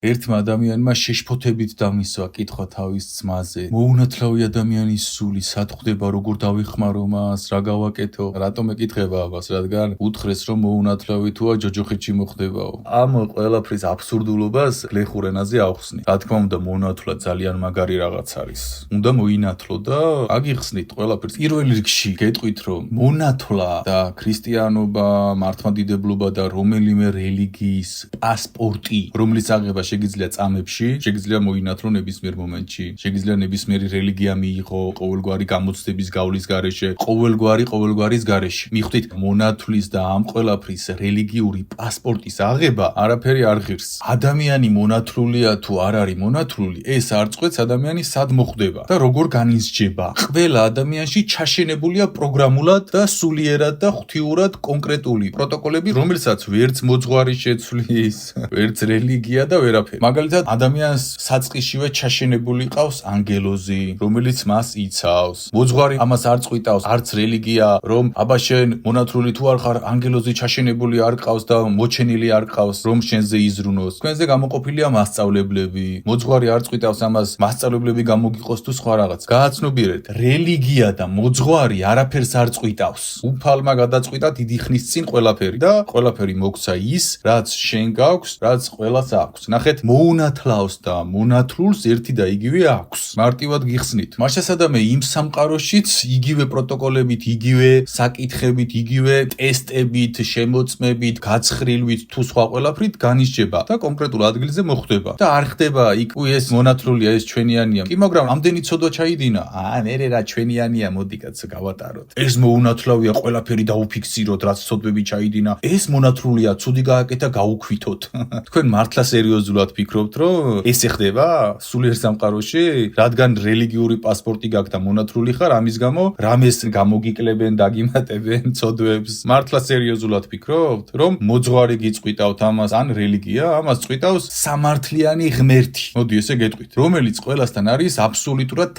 ერთმა ადამიანმა შეშფოთებით დამისვა კითხვა თავის ძმაზე. მოუნათლავი ადამიანის სული სად ხვდება, როგორ დავიხმარო მას, რა გავაკეთო? რატომ ეკითხება ამას, რადგან უთხრეს რომ მოუნათლავი თუა ჯოჯოხეთში მოხდებაო. ამ ყველაფრის აბსურდულობას გლეხურ ენაზე ავხსნი. რა თქმა უნდა, მონათლა ძალიან მაგარი რაღაც არის. უნდა მოინათლო და აგიხსნით ყველაფერს. პირველ რიგში გეტყვით რომ მონათლა და ქრისტიანობა, მართლმადიდებლობა და რომელიმე რელიგიის პასპორტი, რომლის აღება შეგიძლია წამებში, შეგიძლია მოინათლო ნებისმიერ მომენტში. შეგიძლია ნებისმიერი რელიგია მიიღო ყოველგვარი გამოცდების გავლის გარეშე, ყოველგვარის გარეშე. მიხვდით, მონათლის და ამ ყველაფრის რელიგიური პასპორტის აღება არაფერი არ ღირს. ადამიანი მონათლულია თუ არ არის მონათლული, ეს არ წყვეტს ადამიანი სად მოხვდება და როგორ განიზრჯება. ყველა ადამიანში ჩაშენებულია პროგრამულად და სულიერად და ღვთიურად კონკრეტული პროტოკოლები, რომელსაც ვერც მოძღვარი შეცვლის, ვერც რელიგია და ვერაფერი. მაგალითად, ადამიანს საწყისშივე ჩაშენებული ყავს ანგელოზი, რომელიც მას იცავს. მოძღვარი ამას არ წყვიტავს, არც რელიგია, რომ აბა შენ მონათლული თუ არ ხარ, ანგელოზი ჩაშენებული არ ყავს და მოჩენილი არ ყავს, რომ შენზე იზრუნოს. თქვენზე გამოყოფილია მასწავლებლები. მოძღვარი არ წყვიტავს ამას, მასწავლებლები გამოგიყოს თუ სხვა რაღაც. გააცნობიერეთ, რელიგია და მოძღვარი არაფერს არ წყვიტავს. უფალმა გადაწყვიტა დიდი ხნის წინ ყველაფერი და ყველაფერი მოგცა ის, რაც შენ გაქვს, რაც ყველას აქვს. ნახეთ, მოუნათლავს და მონათლულს ერთი და იგივე აქვს. მარტივად გიხსნით. მაშასადამე იმ სამყაროშიც იგივე პროტოკოლებით, იგივე საკითხებით, იგივე ტესტებით, შემოწმებით, გაცხრილვით თუ სხვა ყველაფრით განისჯება და კონკრეტულ ადგილზე მოხვდება. და არ ხდება იქ ეს მონათლულია, ეს ჩვენიანია. კი, მაგრამ ამდენი ცოდვა ჩაიდინა. მერე რა ჩვენიანია, მოდი კაცო გავატაროთ. ეს მოუნათლავია, ყველაფერი დაუფიქსიროთ, რაც ცოდვები ჩაიდინა. ეს მონათლულია, ცუდი გააკეთა, გაუქვითოთ. თქვენ მართლა სერიოზულად ფიქრობთ, რომ ესე ხდება სულიერ სამყაროში, რადგან რელიგიური პასპორტი გაქვთ და მონათლული ხარ, ამის გამო რამეს გამოგიკლებენ, დაგიმატებენ ცოდვებს. მართლა სერიოზულად ფიქრობთ, რომ მოძღვარი გიწყვიტავთ ამას, ან რელიგია ამას წყვიტავს სამართლიანი ღმერთი. მოდი ესე გეტყვით, რომელიც ყველასთან არის აბსოლუტურად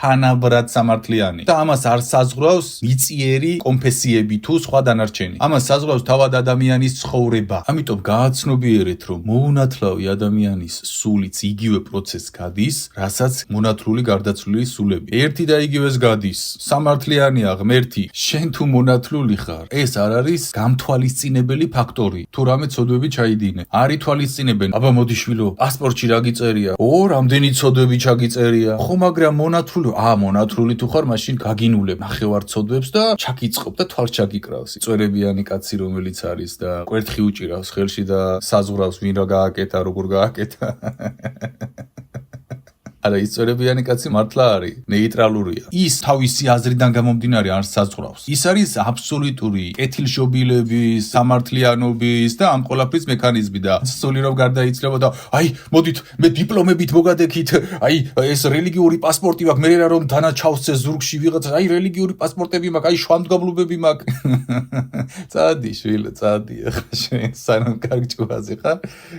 თანაბრად სამართლიანი და ამას არ საზღვრავს მიწიერი კონფესიები თუ სხვა დანარჩენი. ამას საზღვრავს თავად ადამიანის ცხოვრება. ამიტომ გააცნობიერეთ, რომ მოუნათლავი ადამიანის სულიც იგივე პროცესს გადის, რასაც მონათლული გარდაცვლილი სულები. ერთი და იგივეს გადის. სამართლიანია ღმერთი. შენ თუ მონათლული ხარ, ეს არ არის გამთვალისწინებელი ფაქტორი. თუ რამე ცოდვები ჩაიდინე. არ ითვალისწინებენ. აბა მოდი შვილო, პასპორტში რა გიწერია? რამდენი ცოდვები ჩაგიწერია? ხო, მაგრამ მონათლული თუ ხარ, მაშინ გაგინულებ ნახევარ ცოდვებს და ჩაგიწყობ და თვალს ჩაგიკრავს. წვერებიანი კაცი რომელიც არის და კვერთხი უჭირავს ხელში და საზღვრავს ვინ რა გააკეთა, როგორ გააკეთა. არა, ის წვერებიანი კაცი მართლა არის ნეიტრალურია. ის თავისი აზრიდან გამომდინარე არ საზღვრავს. ის არის აბსოლუტური კეთილშობილების, სამართლიანობის და ამ ყველაფრის მექანიზმი და სული რომ გარდაიცლება და მოდით მე დიპლომებით მოგადექით, ეს რელიგიური პასპორტი მაქვს, მე რა რომ დანა ჩავსცე ზურგში ვიღაცა, რელიგიური პასპორტები მაქვს, შვამდგომლობები მაქვს. წადი შვილო, წადი ახლა შენ სანამ კარგ ჭუაზე ხარ,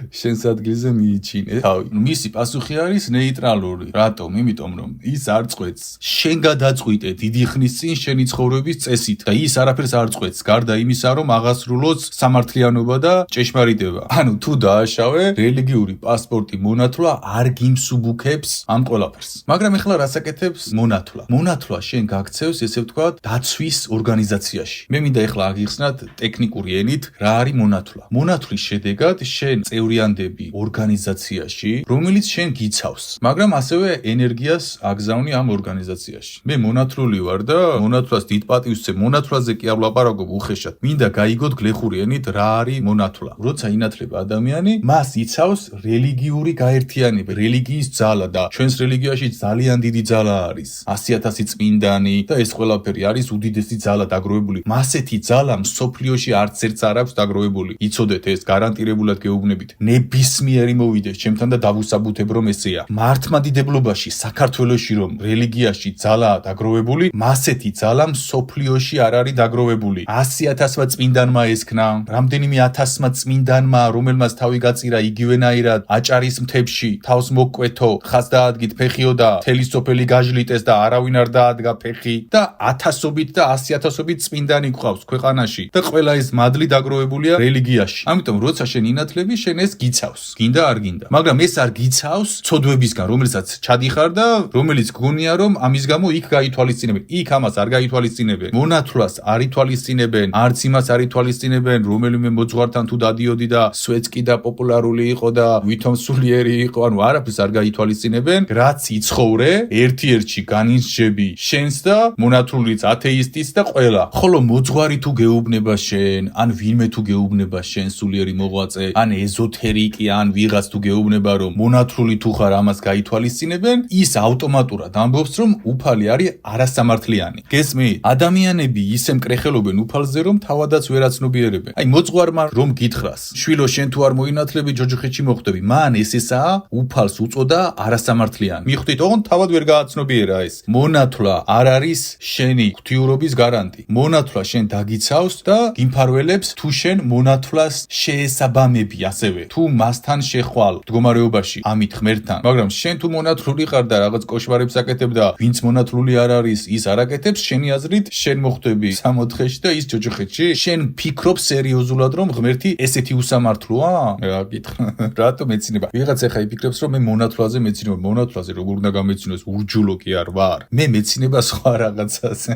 შენს ადგილზე მიიჩინე. თავი. მისი პასუხი არის ნეიტრალური. რატომ? იმიტომ რომ ის არ წყვეტს. შენ გადაწყვიტე დიდი ხნის წინ შენი ცხოვრების წესით და ის არაფერს არ წყვეტს, გარდა იმისა, რომ აღასრულოს სამართლიანობა და ჭეშმარიტება. ანუ თუ დააშავე, რელიგიური პასპორტი მონათლა არ გიმსუბუქებს ამ ყველაფერს. მაგრამ ეხლა რასაკეთებს მონათლა? მონათლა შენ გაქცევს, ესე ვთქვათ, დაცვის ორგანიზაციაში. მე მინდა ეხლა აგიხსნათ ტექნიკური ენით, რა არის მონათლა. მონათლის შედეგად შენ წევრიანდები ორგანიზაციაში, რომელიც შენ გიცავს, მაგრამ ასევე ენერგიას აგზავნი ამ ორგანიზაციაში. მე მონათლული ვარ და მონათლას დიდ პატივს ვცემ. მონათლაზე კი არ ვლაპარაკობ უხეშად. მინდა გაიგოთ გლეხური ენით რა არის მონათლა. როცა ინათლება ადამიანი, მას იცავს რელიგიური გაერთიანება, რელიგიის ძალა და ჩვენს რელიგიაში ძალიან დიდი ძალა არის. 100,000 წმინდანი და ეს ყველაფერი არის უდიდესი ძალა დაგროვებული. მასეთი ძალა მსოფლიოში არც ერთს არ აქვს დაგროვებული. იცოდეთ ეს გარანტირებულად გეუბნებით. ნებისმიერი მოვიდეს ჩემთან და დავუსაბუთებ რომ ესეა. მართლმადიდებლობა დამოკიდებულობაში საქართველოში რომ რელიგიაში ძალაა დაგროვებული, მასეთი ძალა მსოფლიოში არ არის დაგროვებული. 100,000-მა წმინდანმა ესქნა, რამდენიმე 1000-მა წმინდანმა, რომელმაც თავი გაწირა იგივენაირად აჭარის მთებში, თავს მოგკვეთო, ხას დაადგით ფეხიო და მთელი სოფელი გაჟლიტეს და არავინ არ დაადგა ფეხი და 1000-ობით და 100,000-ობით წმინდანი გვყავს ქვეყანაში და ყველა ეს მადლი დაგროვებულია რელიგიაში. ამიტომ როცა შენ ინათლები, შენ ეს გიცავს. გინდა არ გინდა. მაგრამ ეს არ გიცავს ცოდვებისგან, რომელსაც ჩადიხარ და რომელიც გგონია რომ ამის გამო იქ გაითვალისწინებენ. იქ ამას არ გაითვალისწინებენ. მონათლას არ ითვალისწინებენ, არც იმას არ ითვალისწინებენ, რომელიმე მოძღვართან თუ დადიოდი და სვეცკი და პოპულარული იყო და ვითომ სულიერი იყო, ანუ არაფერს არ გაითვალისწინებენ. რაც იცხოვრე, ერთ-ერთში განისჯები შენს და მონათლულიც, ათეისტიც და ყველა. ხოლო მოძღვარი თუ გეუბნება შენ, ან ვინმე თუ გეუბნება შენ სულიერი მოღვაწე, ან ეზოთერიკი, ან ვიღაც თუ გეუბნება რომ მონათლული თუ ხარ ამას გაითვალისწინებენ, ის ავტომატურად ამბობს რომ უფალი არის არასამართლიანი. გესმით? ადამიანები ისე მკრეხელობენ უფალზე რომ თავადაც ვერ აცნობიერებენ. აი მოძღვარმა რომ გითხრას, შვილო შენ თუ არ მოინათლები ჯოჯოხეთში მოხვდები, მან ესაა უფალს უწოდა არასამართლიანი. მიხვდით, ოღონდ თავად ვერ გააცნობიერა ეს. მონათლა არ არის შენი ღვთიურობის გარანტი. მონათლა შენ დაგიცავს და გიმფარველებს თუ შენ მონათლას შეესაბამები ასევე. თუ მასთან შეხვალ მდგომარეობაში ამით ღმერთთან. მაგრამ შენ თუ მონათლული ხარ და რაღაც კოშმარებს აკეთებ და ვინც მონათლული არ არის, ის არ აკეთებს, შენი აზრით შენ მოხვდები 60-ში და ის ჯოჯოხეთში. შენ ფიქრობ სერიოზულად რომ ღმერთი ესეთი უსამართლოა? რა გითხრა. რატომ ეცინება? ვიღაც ახლა იფიქრებს რომ მე მონათლაზე მეცინება, მონათლაზე როგორ უნდა გამეცინოს, ურჯულო კი არ ვარ. მე მეცინება სხვა რაღაცაზე.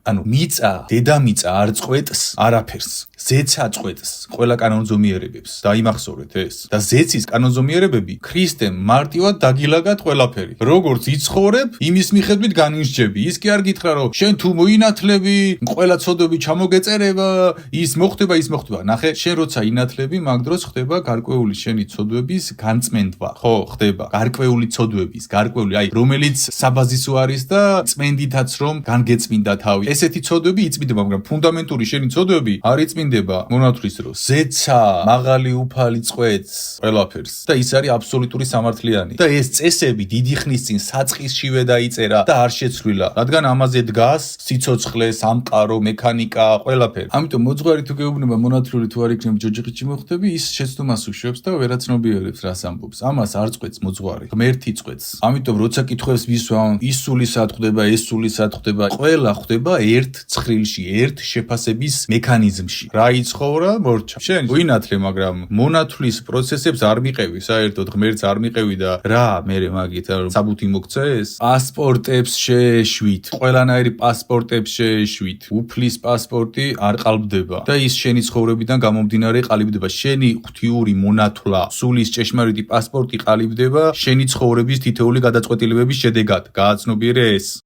ანუ მიწა, დედამიწა არ წყვეტს არაფერს. ზეცა წყვეტს ყველა კანონზომიერებებს. დაიმახსოვრეთ ეს. და ზეცის კანონზომიერებები ქრისტემ მარტივად დაგილაგათ ყველაფერი. როგორც იცხოვრებ, იმის მიხედვით განისჯები. ის კი არ გითხრა რომ შენ თუ მოინათლები, ყველა ცოდვები ჩამოგეწერება, ის მოხდება, ის მოხდება. ნახე, შენ როცა ინათლები, მაგ დროს ხდება გარკვეული შენი ცოდვების განწმენდვა. ხო, ხდება. გარკვეული ცოდვების, გარკვეული, აი, რომელიც საბაზისო არის და წმენდითაც რომ განგეწმინდა თავი. ესეთი ცოდვები იწმინდება, მაგრამ ფუნდამენტური შენი ცოდვები არ იწმინდება მონათლის დროს. ზეცა, მაღალი უფალი წყვეტს ყველაფერს და ის არის აბსოლუტური სამართლიანი. და ეს წესები დიდი ხნის წინ საწყისშივე დაიწერა და არ შეცვლილა, რადგან ამაზე დგას სიცოცხლე, სამყარო, მექანიკა, ყველაფერი. ამიტომ მოძღვარი თუ გეუბნება მონათლული თუ არ იქნება ჯოჯოხეთში მოხვდები, ის შეცდომას უშვებს და ვერაცნობიერებს რას ამბობს. ამას არ წყვეტს მოძღვარი, ღმერთი წყვეტს. ამიტომ როცა კითხვებს ვისვამ, ის სული სად ხვდება, ეს სული სად ხვდება, ყველა ხვდება ერთ ცხრილში, ერთ შეფასების მექანიზმში. რა იცხოვრა, მორჩა. შენ ვინათლე, მაგრამ მონათლის პროცესებს არ მიყევი, საერთოდ ღმერთს არ მიყევი და რა მე მაგით რომ საბუთი მოგცეს? პასპორტებს შეეშვით, ყველანაირი პასპორტებს შეეშვით. უფლის პასპორტი არ ყალბდება და ის შენი ცხოვრებიდან გამომდინარე ყალიბდება. შენი ღვთიური მონათლა, სულის ჭეშმარიტი პასპორტი ყალიბდება შენი ცხოვრების თითოეული გადაწყვეტილებების შედეგად. გააცნობიერე ეს.